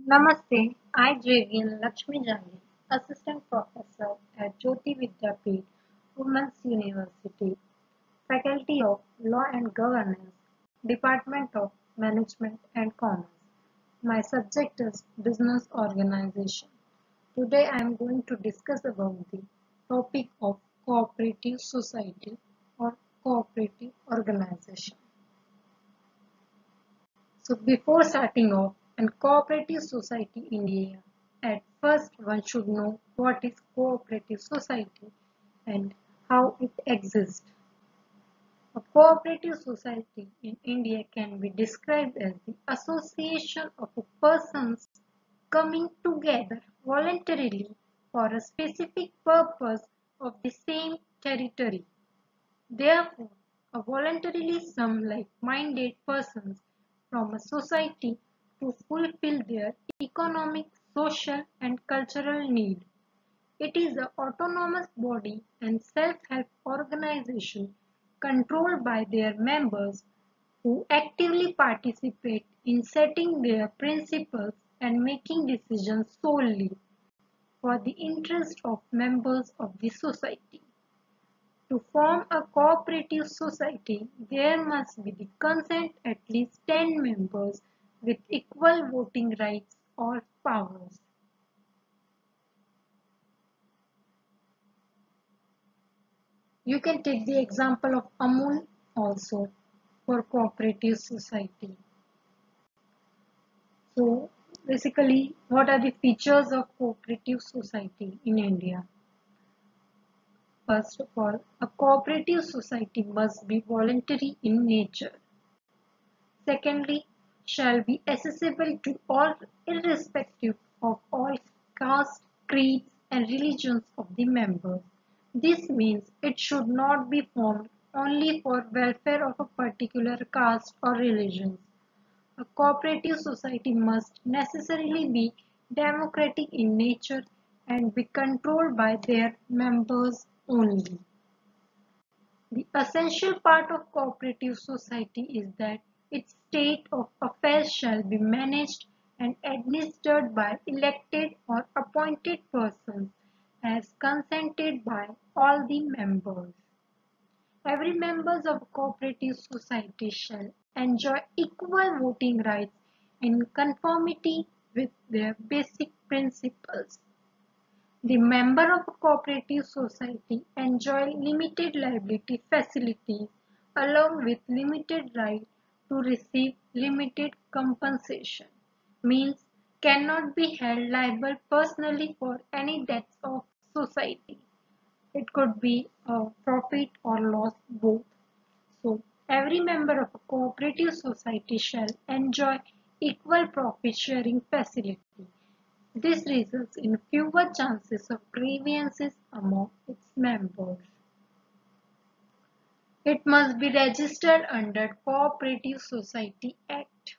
Namaste, I Jagan Lakshmi Jani, Assistant Professor at Jyoti Vidyapeeth, Women's University, Faculty of Law and Governance, Department of Management and Commerce. My subject is Business Organization. Today I am going to discuss about the topic of cooperative society or cooperative organization. So before starting off, in cooperative society in India, at first one should know what is cooperative society and how it exists. A cooperative society in India can be described as the association of persons coming together voluntarily for a specific purpose of the same territory. Therefore, a voluntarily some like-minded persons from a society to fulfill their economic, social and cultural need. It is an autonomous body and self-help organization controlled by their members who actively participate in setting their principles and making decisions solely for the interest of members of the society. To form a cooperative society, there must be the consent at least 10 members with equal voting rights or powers. You can take the example of Amul also for cooperative society. So basically, what are the features of cooperative society in India? First of all, a cooperative society must be voluntary in nature. Secondly, shall be accessible to all irrespective of all caste, creeds and religions of the members. This means it should not be formed only for welfare of a particular caste or religion. A cooperative society must necessarily be democratic in nature and be controlled by their members only. The essential part of cooperative society is that its state of affairs shall be managed and administered by elected or appointed persons as consented by all the members. Every member of a cooperative society shall enjoy equal voting rights in conformity with their basic principles. The member of a cooperative society enjoy limited liability facilities along with limited right to receive limited compensation. Means cannot be held liable personally for any debts of society. It could be a profit or loss both. So every member of a cooperative society shall enjoy equal profit sharing facility. This results in fewer chances of grievances among its members. It must be registered under Cooperative Society Act.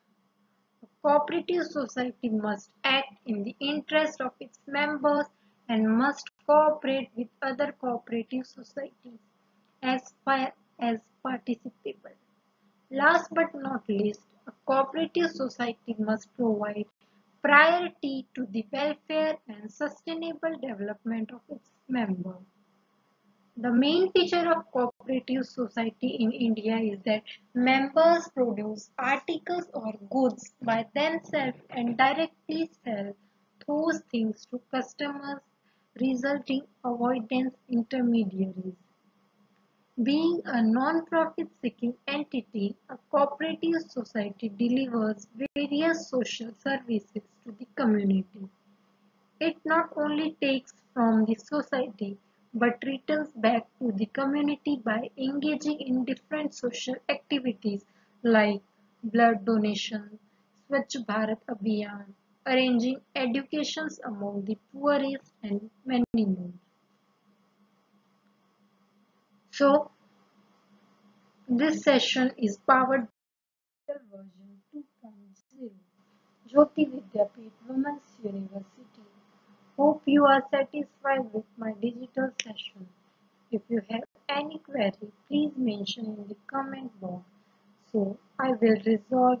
A cooperative society must act in the interest of its members and must cooperate with other cooperative societies as far as participable. Last but not least, a cooperative society must provide priority to the welfare and sustainable development of its members. The main feature of cooperative society in India is that members produce articles or goods by themselves and directly sell those things to customers, resulting avoidance intermediaries. Being a non-profit seeking entity, a cooperative society delivers various social services to the community. It not only takes from the society but returns back to the community by engaging in different social activities like blood donation, Swachh Bharat Abhiyan, arranging educations among the poorest and many more. So this session is powered by version 2.0, Jyoti Vidyapeeth Women's University. Hope you are satisfied with my digital session. If you have any query, please mention in the comment box so I will resolve